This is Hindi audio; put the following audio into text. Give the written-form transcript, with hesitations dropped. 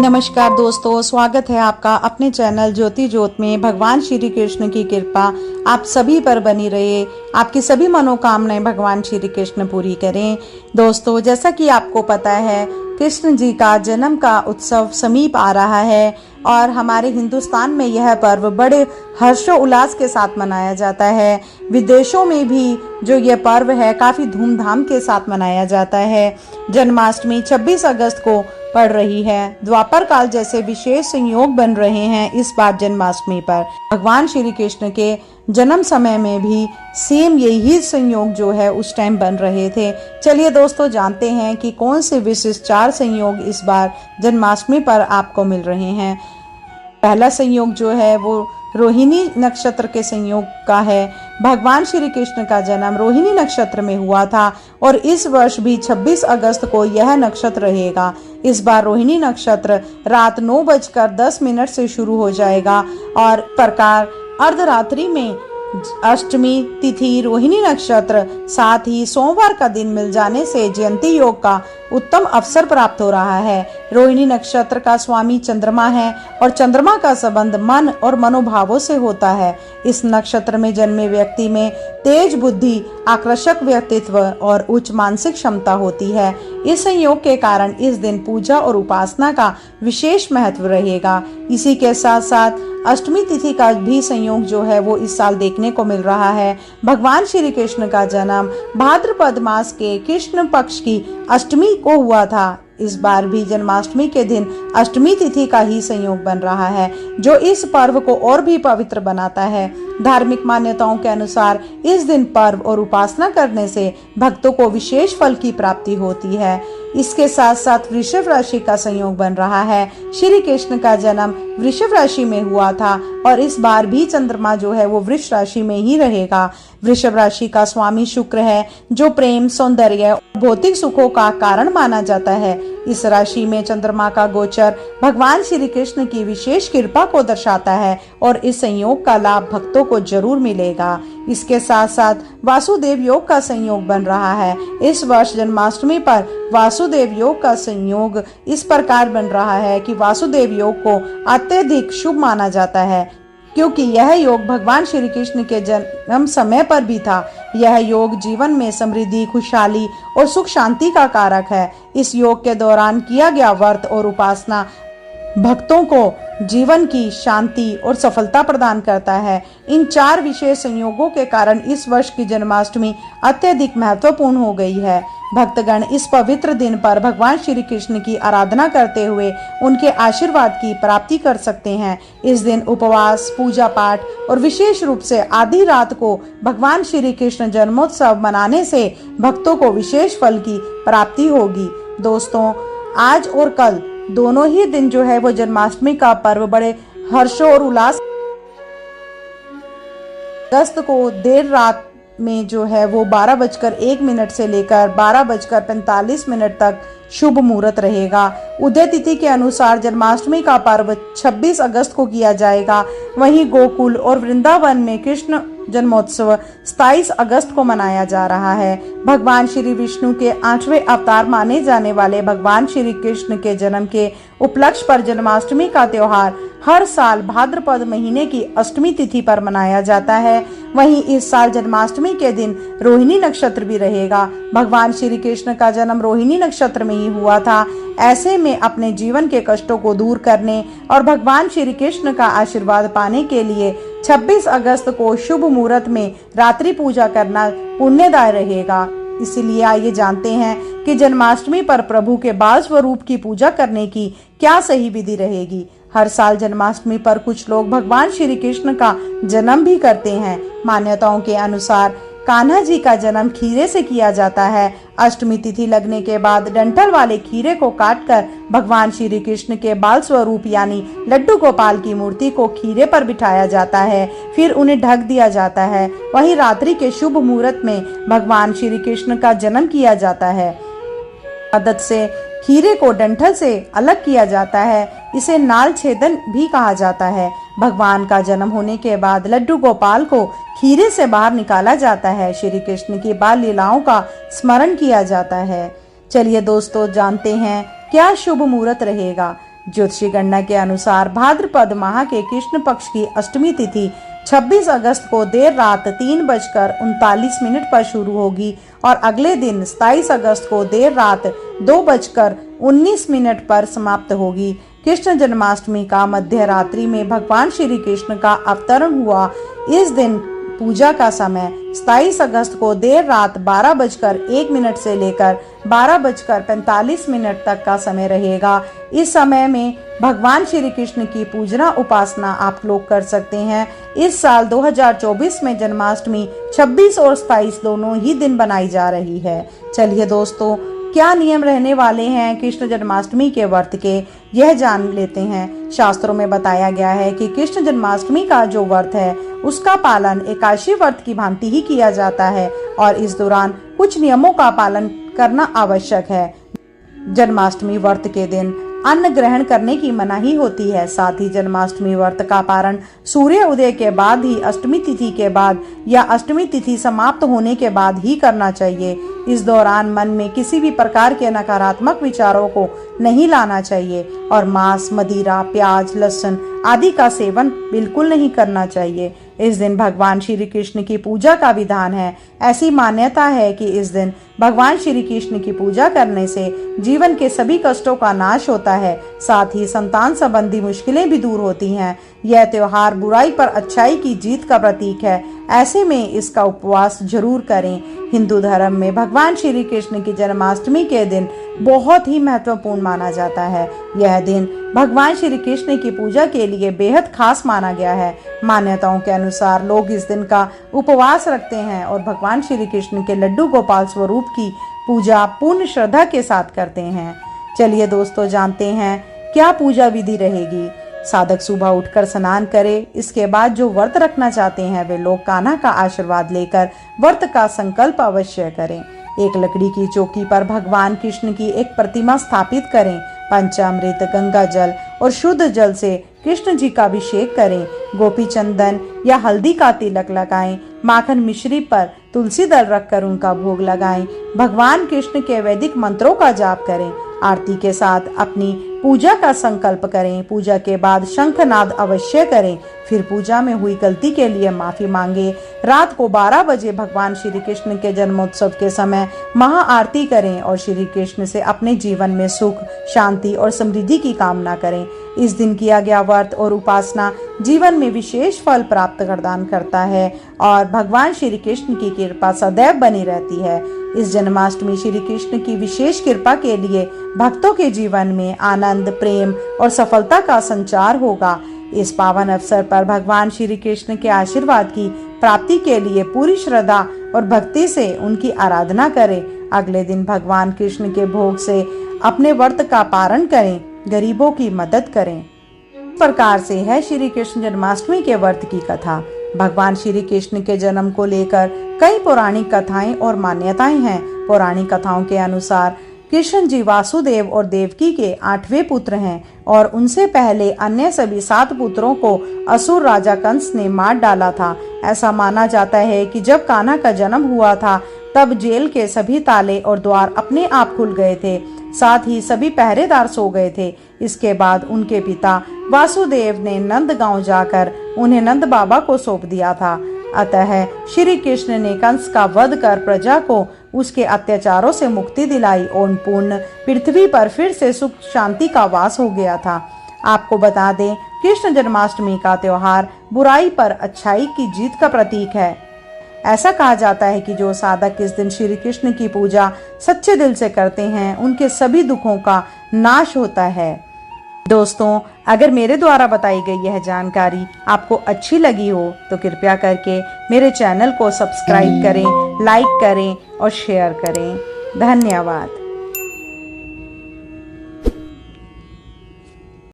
नमस्कार दोस्तों, स्वागत है आपका अपने चैनल ज्योति ज्योत में। भगवान श्री कृष्ण की कृपा आप सभी पर बनी रहे, आपकी सभी मनोकामनाएं भगवान श्री कृष्ण पूरी करें। दोस्तों, जैसा कि आपको पता है, कृष्ण जी का जन्म का उत्सव समीप आ रहा है और हमारे हिंदुस्तान में यह पर्व बड़े हर्षोल्लास के साथ मनाया जाता है। विदेशों में भी जो यह पर्व है काफ़ी धूमधाम के साथ मनाया जाता है। जन्माष्टमी 26 अगस्त को पड़ रही है। द्वापर काल जैसे विशेष संयोग बन रहे हैं इस बार जन्माष्टमी पर। भगवान श्री कृष्ण के जन्म समय में भी सेम यही संयोग जो है उस टाइम बन रहे थे। चलिए दोस्तों, जानते हैं कि कौन से विशिष्ट 4 संयोग इस बार जन्माष्टमी पर आपको मिल रहे हैं। पहला संयोग जो है वो रोहिणी नक्षत्र के संयोग का है। भगवान श्री कृष्ण का जन्म रोहिणी नक्षत्र में हुआ था और इस वर्ष भी 26 अगस्त को यह नक्षत्र रहेगा। इस बार रोहिणी नक्षत्र रात 9:10 से शुरू हो जाएगा और प्रकार अर्धरात्रि में अष्टमी तिथि रोहिणी नक्षत्र साथ ही सोमवार का दिन मिल जाने से जयंती योग का उत्तम अवसर प्राप्त हो रहा है। रोहिणी नक्षत्र का स्वामी चंद्रमा है और चंद्रमा का संबंध मन और मनोभावों से होता है। इस नक्षत्र में जन्मे व्यक्ति में तेज बुद्धि, आकर्षक व्यक्तित्व और उच्च मानसिक क्षमता होती है। इस संयोग के कारण इस दिन पूजा और उपासना का विशेष महत्व रहेगा। इसी के साथ साथ अष्टमी तिथि का भी संयोग जो है वो इस साल देखने को मिल रहा है। भगवान श्री कृष्ण का जन्म भाद्रपद मास के कृष्ण पक्ष की अष्टमी को हुआ था। इस बार भी जन्माष्टमी के दिन अष्टमी तिथि का ही संयोग बन रहा है, जो इस पर्व को और भी पवित्र बनाता है। धार्मिक मान्यताओं के अनुसार इस दिन पर्व और उपासना करने से भक्तों को विशेष फल की प्राप्ति होती है। इसके साथ साथ वृषभ राशि का संयोग बन रहा है। श्री कृष्ण का जन्म वृषभ राशि में हुआ था और इस बार भी चंद्रमा जो है वो वृष राशि में ही रहेगा। वृषभ राशि का स्वामी शुक्र है, जो प्रेम, सौंदर्य, भौतिक सुखों का कारण माना जाता है। इस राशि में चंद्रमा का गोचर भगवान श्री कृष्ण की विशेष कृपा को दर्शाता है और इस संयोग का लाभ भक्तों को जरूर मिलेगा। इसके साथ साथ वासुदेव योग का संयोग बन रहा है। इस वर्ष जन्माष्टमी पर वासुदेव योग का संयोग इस प्रकार बन रहा है कि वासुदेव योग को अत्यधिक शुभ माना जाता है, क्योंकि यह योग भगवान श्री कृष्ण के जन्म समय पर भी था। यह योग जीवन में समृद्धि, खुशहाली और सुख शांति का कारक है। इस योग के दौरान किया गया व्रत और उपासना भक्तों को जीवन की शांति और सफलता प्रदान करता है। इन 4 विशेष संयोगों के कारण इस वर्ष की जन्माष्टमी अत्यधिक महत्वपूर्ण हो गई है। भक्तगण इस पवित्र दिन पर भगवान श्री कृष्ण की आराधना करते हुए उनके आशीर्वाद की प्राप्ति कर सकते हैं। इस दिन उपवास, पूजा पाठ और विशेष रूप से आधी रात को भगवान श्री कृष्ण जन्मोत्सव मनाने से भक्तों को विशेष फल की प्राप्ति होगी। दोस्तों, आज और कल दोनों ही दिन जो है वो जन्माष्टमी का पर्व बड़े हर्षो और उल्लास अगस्त को देर रात में जो है वो 12:01 से लेकर 12:45 तक शुभ मुहूर्त रहेगा। उदय तिथि के अनुसार जन्माष्टमी का पर्व 26 अगस्त को किया जाएगा। वहीं गोकुल और वृंदावन में कृष्ण जन्मोत्सव 27 अगस्त को मनाया जा रहा है। भगवान श्री विष्णु के 8वें अवतार माने जाने वाले भगवान श्री कृष्ण के जन्म के उपलक्ष्य पर जन्माष्टमी का त्योहार हर साल भाद्रपद महीने की अष्टमी तिथि पर मनाया जाता है। वहीं इस साल जन्माष्टमी के दिन रोहिणी नक्षत्र भी रहेगा। भगवान श्री कृष्ण का जन्म रोहिणी नक्षत्र में ही हुआ था। ऐसे में अपने जीवन के कष्टों को दूर करने और भगवान श्री कृष्ण का आशीर्वाद पाने के लिए 26 अगस्त को शुभ मुहूर्त में रात्रि पूजा करना पुण्यदाय रहेगा। इसलिए आइए जानते हैं कि जन्माष्टमी पर प्रभु के बाल स्वरूप की पूजा करने की क्या सही विधि रहेगी। हर साल जन्माष्टमी पर कुछ लोग भगवान श्री कृष्ण का जन्म भी करते हैं। मान्यताओं के अनुसार कान्हा जी का जन्म खीरे से किया जाता है। अष्टमी तिथि लगने के बाद डंठल वाले खीरे को काटकर भगवान श्री कृष्ण के बाल स्वरूप यानी लड्डू गोपाल की मूर्ति को खीरे पर बिठाया जाता है, फिर उन्हें ढक दिया जाता है। वहीं रात्रि के शुभ मुहूर्त में भगवान श्री कृष्ण का जन्म किया जाता है। मदद से खीरे को डंठल से अलग किया जाता है। इसे नाल छेदन भी कहा जाता है। भगवान का जन्म होने के बाद लड्डू गोपाल को खीरे से बाहर निकाला जाता है। श्री कृष्ण की बाल लीलाओं का स्मरण किया जाता है। चलिए दोस्तों, जानते हैं क्या शुभ मुहूर्त रहेगा। ज्योतिषी गणना के अनुसार भाद्रपद माह के कृष्ण पक्ष की अष्टमी तिथि 26 अगस्त को देर रात 3:39 पर शुरू होगी और अगले दिन 27 अगस्त को देर रात 2:19 पर समाप्त होगी। कृष्ण जन्माष्टमी का मध्य रात्रि में भगवान श्री कृष्ण का अवतरण हुआ। इस दिन पूजा का समय 27 अगस्त को देर रात 12:01 से लेकर 12:45 तक का समय रहेगा। इस समय में भगवान श्री कृष्ण की पूजना उपासना आप लोग कर सकते हैं। इस साल 2024 में जन्माष्टमी 26 और 27 दोनों ही दिन बनाई जा रही है। चलिए दोस्तों, क्या नियम रहने वाले हैं कृष्ण जन्माष्टमी के व्रत के, यह जान लेते हैं। शास्त्रों में बताया गया है कि कृष्ण जन्माष्टमी का जो व्रत है उसका पालन एकादशी व्रत की भांति ही किया जाता है और इस दौरान कुछ नियमों का पालन करना आवश्यक है। जन्माष्टमी व्रत के दिन अन्न ग्रहण करने की मनाही होती है। साथ ही जन्माष्टमी व्रत का पारण सूर्य उदय के बाद ही, अष्टमी तिथि के बाद या अष्टमी तिथि समाप्त होने के बाद ही करना चाहिए। इस दौरान मन में किसी भी प्रकार के नकारात्मक विचारों को नहीं लाना चाहिए और मांस, मदिरा, प्याज, लहसुन आदि का सेवन बिल्कुल नहीं करना चाहिए। इस दिन भगवान श्री कृष्ण की पूजा का विधान है। ऐसी मान्यता है कि इस दिन भगवान श्री कृष्ण की पूजा करने से जीवन के सभी कष्टों का नाश होता है, साथ ही संतान संबंधी मुश्किलें भी दूर होती हैं। यह त्योहार बुराई पर अच्छाई की जीत का प्रतीक है। ऐसे में इसका उपवास जरूर करें। हिंदू धर्म में भगवान श्री कृष्ण की जन्माष्टमी के दिन बहुत ही महत्वपूर्ण माना जाता है। यह दिन भगवान श्री कृष्ण की पूजा के लिए बेहद खास माना गया है। मान्यताओं के अनुसार लोग इस दिन का उपवास रखते हैं और भगवान श्री कृष्ण के लड्डू गोपाल स्वरूप की पूजा पूर्ण श्रद्धा के साथ करते हैं। चलिए दोस्तों, जानते हैं क्या पूजा विधि रहेगी। साधक सुबह उठकर स्नान करें। इसके बाद जो व्रत रखना चाहते हैं वे लोग कान्हा का आशीर्वाद लेकर व्रत का संकल्प अवश्य करें। एक लकड़ी की चौकी पर भगवान कृष्ण की एक प्रतिमा स्थापित करें। पंचामृत, गंगा जल और शुद्ध जल से कृष्ण जी का अभिषेक करें। गोपी चंदन या हल्दी का तिलक लगाएं। माखन मिश्री पर तुलसी दल रखकर उनका भोग लगाएं। भगवान कृष्ण के वैदिक मंत्रों का जाप करें। आरती के साथ अपनी पूजा का संकल्प करें। पूजा के बाद शंखनाद अवश्य करें। फिर पूजा में हुई गलती के लिए माफी मांगे। रात को 12 बजे भगवान श्री कृष्ण के जन्मोत्सव के समय महाआरती करें और श्री कृष्ण से अपने जीवन में सुख, शांति और समृद्धि की कामना करें। इस दिन किया गया व्रत और उपासना जीवन में विशेष फल प्राप्त प्रदान करता है और भगवान श्री कृष्ण की कृपा सदैव बनी रहती है। इस जन्माष्टमी श्री कृष्ण की विशेष कृपा के लिए भक्तों के जीवन में आनंद, प्रेम और सफलता का संचार होगा। इस पावन अवसर पर भगवान श्री कृष्ण के आशीर्वाद की प्राप्ति के लिए पूरी श्रद्धा और भक्ति से उनकी आराधना करें। अगले दिन भगवान कृष्ण के भोग से अपने व्रत का पारण करें, गरीबों की मदद करें। इस प्रकार से है श्री कृष्ण जन्माष्टमी के व्रत की कथा। भगवान श्री कृष्ण के जन्म को लेकर कई पौराणिक कथाएं और मान्यताएं हैं। पौराणिक कथाओं के अनुसार कृष्ण जी वासुदेव और देवकी के 8वें पुत्र हैं और उनसे पहले अन्य सभी 7 पुत्रों को असुर राजा कंस ने मार डाला था। ऐसा माना जाता है कि जब कान्हा का जन्म हुआ था तब जेल के सभी ताले और द्वार अपने आप खुल गए थे, साथ ही सभी पहरेदार सो गए थे। इसके बाद उनके पिता वासुदेव ने नंद गांव जाकर उन्हें नंद बाबा को सौंप दिया था। अतः श्री कृष्ण ने कंस का वध कर प्रजा को उसके अत्याचारों से मुक्ति दिलाई और पूर्ण पृथ्वी पर फिर से सुख शांति का वास हो गया था। आपको बता दें, कृष्ण जन्माष्टमी का त्योहार बुराई पर अच्छाई की जीत का प्रतीक है। ऐसा कहा जाता है कि जो साधक इस दिन श्री कृष्ण की पूजा सच्चे दिल से करते हैं उनके सभी दुखों का नाश होता है। दोस्तों, अगर मेरे द्वारा बताई गई यह जानकारी आपको अच्छी लगी हो तो कृपया करके मेरे चैनल को सब्सक्राइब करें, लाइक करें और शेयर करें। धन्यवाद।